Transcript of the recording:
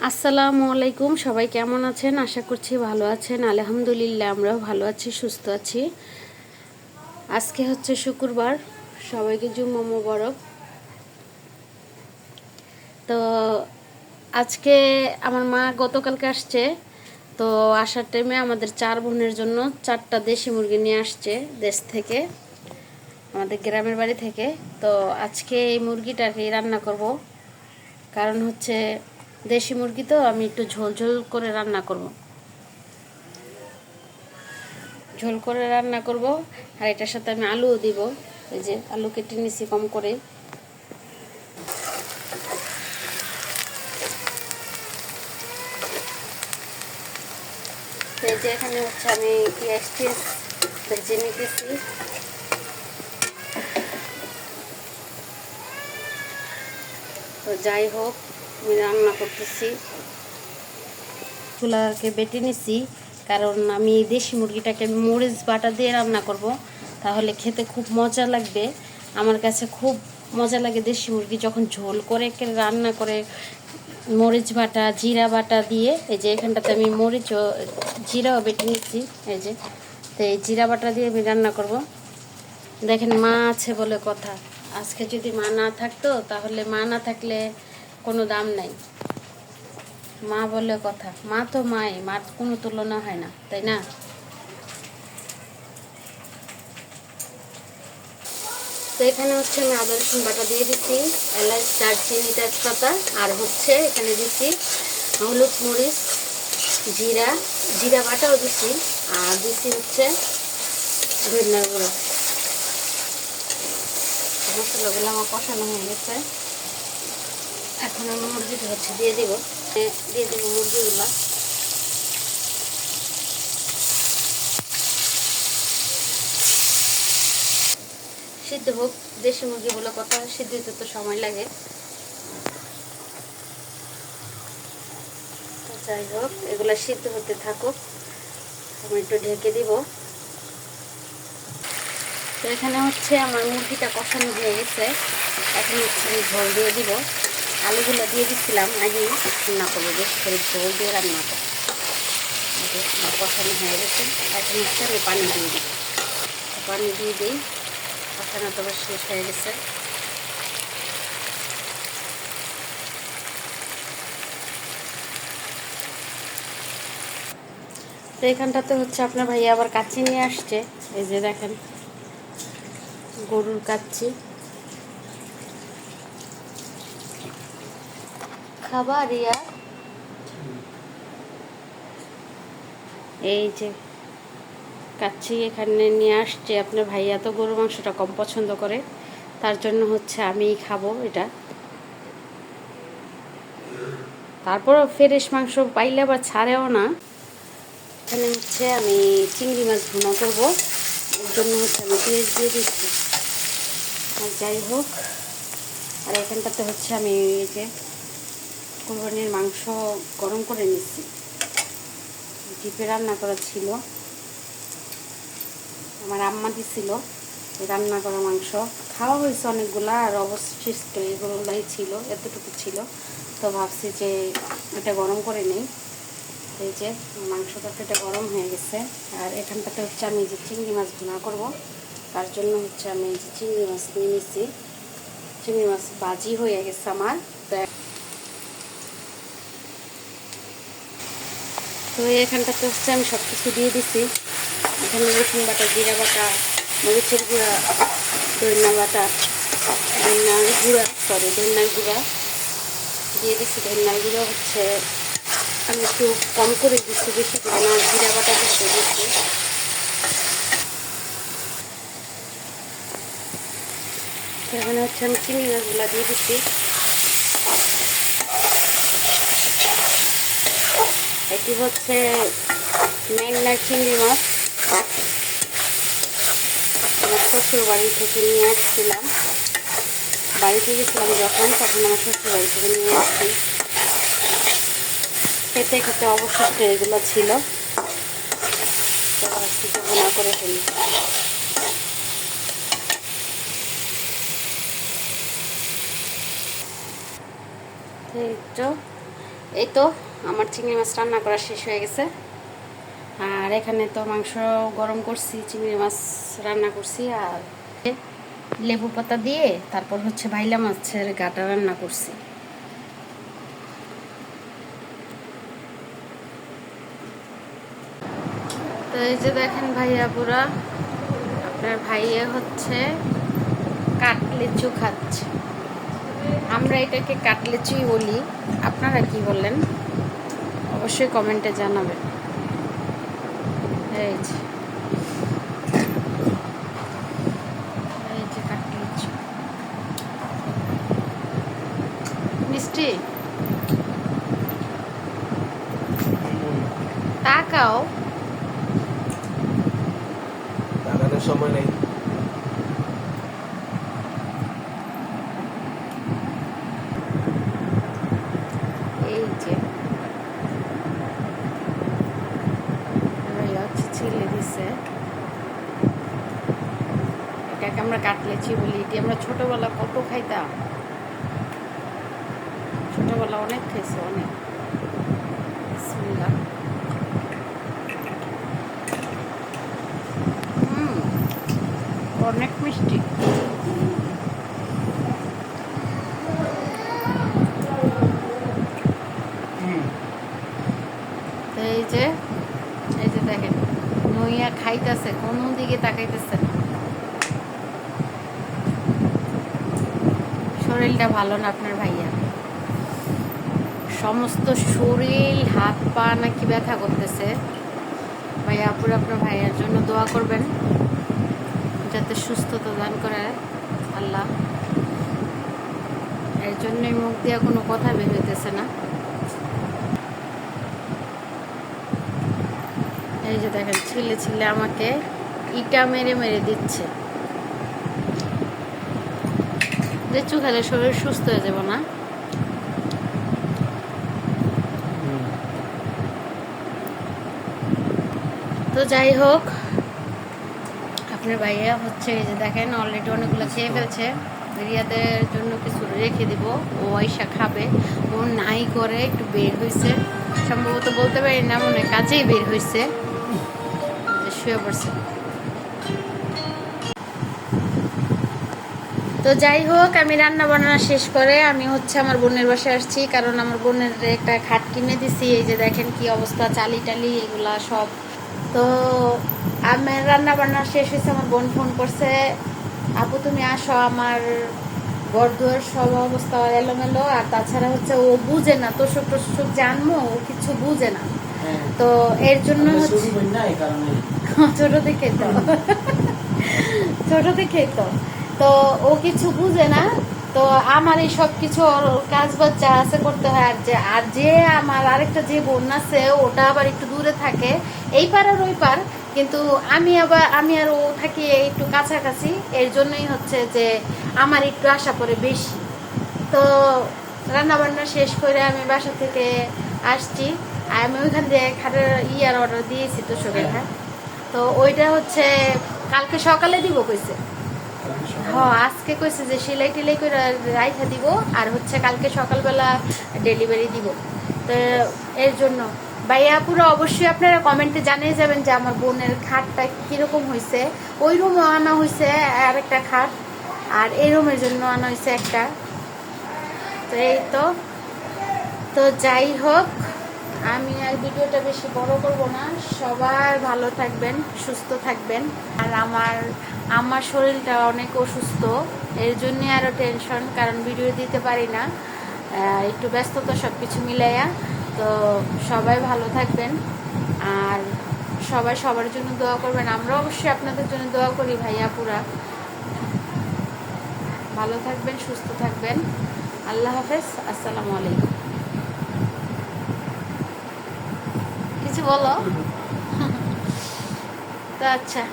আসসালামু আলাইকুম। সবাই কেমন আছেন? আশা করছি ভালো আছেন। আলহামদুলিল্লাহ আমরাও ভালো আছি, সুস্থ আছি। আজকে হচ্ছে শুক্রবার, সবাইকে জুম্মা মোবারক। তো আজকে আমার মা গতকালকে আসছে, তো আসার টাইমে আমাদের 4 বোনের জন্য 4টা দেশি মুরগি নিয়ে আসছে দেশ থেকে, আমাদের গ্রামের বাড়ি থেকে। তো আজকে এই মুরগিটাকে রান্না করব, কারণ হচ্ছে দেশি মুরগি, তো আমি একটু ঝোল ঝোল করে রান্না করব। ঝোল করে রান্না করব। আর এটার সাথে আমি আলুও দিব। এই যে আলু কেটে নিছি কম করে। এই যে এখানে হচ্ছে আমি পেঁয়াজ টিয়াজ ভেজে নিতেছি। তো যাই হোক, আমি রান্না করতেছি। চুলাকে বেটে নিছি, কারণ আমি দেশি মুরগিটাকে মরিচ বাটা দিয়ে রান্না করব, তাহলে খেতে খুব মজা লাগবে। আমার কাছে খুব মজা লাগে দেশি মুরগি যখন ঝোল করে রান্না করে, মরিচ বাটা জিরা বাটা দিয়ে। এই যে এখানটাতে আমি মরিচ ও জিরাও বেটে নিচ্ছি। এই যে, তো এই জিরা বাটা দিয়ে আমি রান্না করব। দেখেন, মা আছে বলে কথা। আজকে যদি মা না থাকতো, তাহলে মা না থাকলে কোনো দাম নাই। মা বলে কথা, মা তো মাই, মার কোনো তুলনা হয় না, তাই না? তো এখানে হচ্ছে আমি আদা রসুন বাটা দিয়ে দিচ্ছি, এলাচ দারচিনি তেজপাতা, আর হচ্ছে এখানে দিচ্ছি হলুদ মরিচ জিরা, জিরা বাটাও দিচ্ছি, আর দিচ্ছি হচ্ছে ধনিয়ার গুঁড়ো। মশলাগুলো আমার কষানো হয়ে গেছে। এখন আমি মুরগিটা হচ্ছে দিয়ে দেবো মুরগিগুলো। সিদ্ধ হোক, দেশি মুরগি বলে কথা, সিদ্ধ হতে তো সময় লাগে। যাই হোক, এগুলো সিদ্ধ হতে থাকুক, আমি একটু ঢেকে দিব। তো এখানে হচ্ছে আমার মুরগিটা কষানো হয়ে গেছে। এখন হচ্ছে আমি ঝোল দিয়ে দিব। আলুগুলো দিয়ে দিচ্ছিলাম আগেই, রান্না করবো, বেশ করে ঝোল দিয়ে রান্না করবো। কষানো হয়ে গেছে, এখন হচ্ছে আমি পানি দিয়ে দিই। পানি দিয়ে দিই, কষানো তো শেষ হয়ে গেছে। তো এখানটাতে হচ্ছে আপনার ভাইয়া আবার কাচ্চি নিয়ে আসছে। এই যে দেখেন, গরুর কাচ্চি খাবার। ইয়া এই যে কাচ্চি এখানে নিয়ে আসছে আপনার ভাইয়া। তো গরুর মাংসটা কম পছন্দ করে, তার জন্য হচ্ছে আমিই খাবো এটা। তারপরও ফ্রেশ মাংস পাইলে আবার ছাড়েও না। এখানে হচ্ছে আমি চিংড়ি মাছ ভুনা করবো, ওর জন্য হচ্ছে আমি পেঁয়াজ দিয়ে দিচ্ছি। আর যাই হোক, আর এখানটাতে হচ্ছে আমি এই যে কোরবানির মাংস গরম করে নিচ্ছি। ডিপে রান্না করা ছিল, আমার আম্মা দিছিল রান্না করা মাংস। খাওয়া হয়েছে অনেকগুলা, আর অবশিষ্ট এগুলোই ছিল, এতটুকু ছিল। তো ভাবছি যে এটা গরম করে নেই। এই যে মাংস তরকারিটা গরম হয়ে গেছে। আর এখানটাতে হচ্ছে আমি যে চিংড়ি মাছ ভুনা করব, তার জন্য হচ্ছে আমি এই যে চিংড়ি মাছ নিয়ে নিচ্ছি। চিংড়ি মাছ ভাজি হয়ে গেছে আমার। তো এখানটাতে হচ্ছে আমি সব কিছু দিয়ে দিছি। এখানে রসুন বাটা, জিরা বাটা, মরিচের গুঁড়া, ধনিয়া বাটা, ধনিয়ার গুঁড়া দিয়ে দিচ্ছি। ধনিয়ার গুঁড়ো হচ্ছে আমি একটু কম করে দিচ্ছি, বেশি করে না। জিরা বাটা দিচ্ছি। এখানে হচ্ছে আমি চিংড়ি মাছগুলো দিয়ে দিচ্ছি। এটি হচ্ছে মেঘনার চিংড়ি মাছ, আমার শ্বশুর বাড়ি থেকে নিয়ে আসছিলাম। বাড়িতে গেছিলাম যখন, তখন আমার শ্বশুর বাড়ি থেকে নিয়ে আসছি। খেতে খেতে অবশিষ্ট এগুলো ছিল, তো ভাবছি যে ভুনা করে ফেলি। এই তো এই তো আমার চিংড়ি মাছ রান্না করা শেষ হয়ে গেছে। আর এখানে তো মাংস গরম করছি, চিংড়ি মাছ রান্না করছি, আর লেবু পাতা দিয়ে তারপর হচ্ছে ভাইলা মাছের গাটা রান্না করছি। তো এই যে দেখেন ভাইয়া পুরা, আপনার ভাইয়া হচ্ছে কাটলেচু খাচ্ছে। আমরা এটাকে কাটলেচুই বলি, আপনারা কি বলেন অবশ্যই কমেন্টে জানাবেন। এই যে কাটলেচু মিষ্টি, তাকাও, তাকানোর সময় নেই। এই যে ছিলে দিছে, এটাকে আমরা কাটলেচি বলি। এটি আমরা ছোটবেলা কত খাইতাম, ছোটবেলা অনেক খাইছি, অনেক। বিসমিল্লাহ। অনেক মিষ্টি। এই যে দেখেন নইয়া খাইতেছে, কোনো দিকে তাকাইতেছে না। শরীরটা ভালো না আপনার ভাইয়া, সমস্ত শরীর হাত পা নাকি ব্যথা করতেছে। ভাইয়া আপুরা আপনার ভাইয়ার জন্য দোয়া করবেন যাতে সুস্থতা দান করে আল্লাহ। এর জন্যই মুখ দিয়ে কোনো কথা বের হইতেছে না। এই যে দেখেন ছিলে আমাকে ইটা মেরে মেরে দিচ্ছে। লিচু খেলে শরীর সুস্থ হয়ে যাবে না? তো যাই হোক, আপনার ভাইয়া হচ্ছে এই যে দেখেন অলরেডি অনেকগুলো খেয়ে ফেলছে। রিয়াদের জন্য কিছু রেখে দিব, ও আইসা খাবে। ও নাই করে একটু বের হয়েছে, সম্ভবত বলতে পারি না, মনে কাজেই বের হয়েছে, শুয়ে পড়ছে। তো যাই হোক, আমি রান্না বান্না শেষ করে আমি হচ্ছে আমার বোনের বাসায় আসছি, কারণ আমার বোনের একটা খাট কিনে দিছি। এই যে দেখেন কি অবস্থা, চালি টালি এগুলা সব। তো আমার রান্না বান্না শেষ হয়েছে, আমার বোন ফোন করছে, আপু তুমি আসো, আমার ঘর দুয়ার সব অবস্থা এলোমেলো, আর তাছাড়া হচ্ছে ও বুঝে না, তোষক টোষক জানবো, ও কিছু বুঝে না। তো এর জন্য ছোট দেখে তো ছোট দেখে তো ও কিছু বুঝে না। তো আমার এই সব কিছু কাজ বাজ যা আছে করতে হয়। আর যে আমার আরেকটা যে বোন আছে, ওটা আবার একটু দূরে থাকে, এই পার আর ওই পার, কিন্তু আমি আর ও থাকি একটু কাছাকাছি। এর জন্যই হচ্ছে যে আমার একটু আশা পড়ে বেশি। তো রান্না বান্না শেষ করে আমি বাসা থেকে আসছি, আমি ওইখান থেকে খাটের অর্ডার দিয়েছি তো সকালে। হ্যাঁ, তো ওইটা হচ্ছে কালকে সকালে দিব কইছে। হ্যাঁ, আজকে কইছে যে সেলাই টেলাই করে রাইখা দিব, আর হচ্ছে কালকে সকালবেলা ডেলিভারি দিব। তো এর জন্য ভাইয়া পুরো অবশ্যই আপনারা কমেন্টে জানিয়ে যাবেন যে আমার বোনের খাটটা কীরকম হয়েছে। ওই রুমও আনা হয়েছে আর একটা খাট, আর এই রুমের জন্য আনা হয়েছে একটা। তো এই তো যাই হোক, আমি আর ভিডিওটা বেশি বড় করব না। সবাই ভালো থাকবেন, সুস্থ থাকবেন। আর আমার শরীরটা অনেক অসুস্থ, এর জন্যে আরও টেনশন, কারণ ভিডিও দিতে পারি না, একটু ব্যস্ততা সব কিছু মিলাইয়া। তো সবাই ভালো থাকবেন, আর সবাই সবার জন্য দোয়া করবেন। আমরা অবশ্যই আপনাদের জন্য দোয়া করি ভাইয়া পুরা। ভালো থাকবেন, সুস্থ থাকবেন। আল্লাহ হাফেজ, আসসালামু আলাইকুম। কিছু বলো তো? আচ্ছা।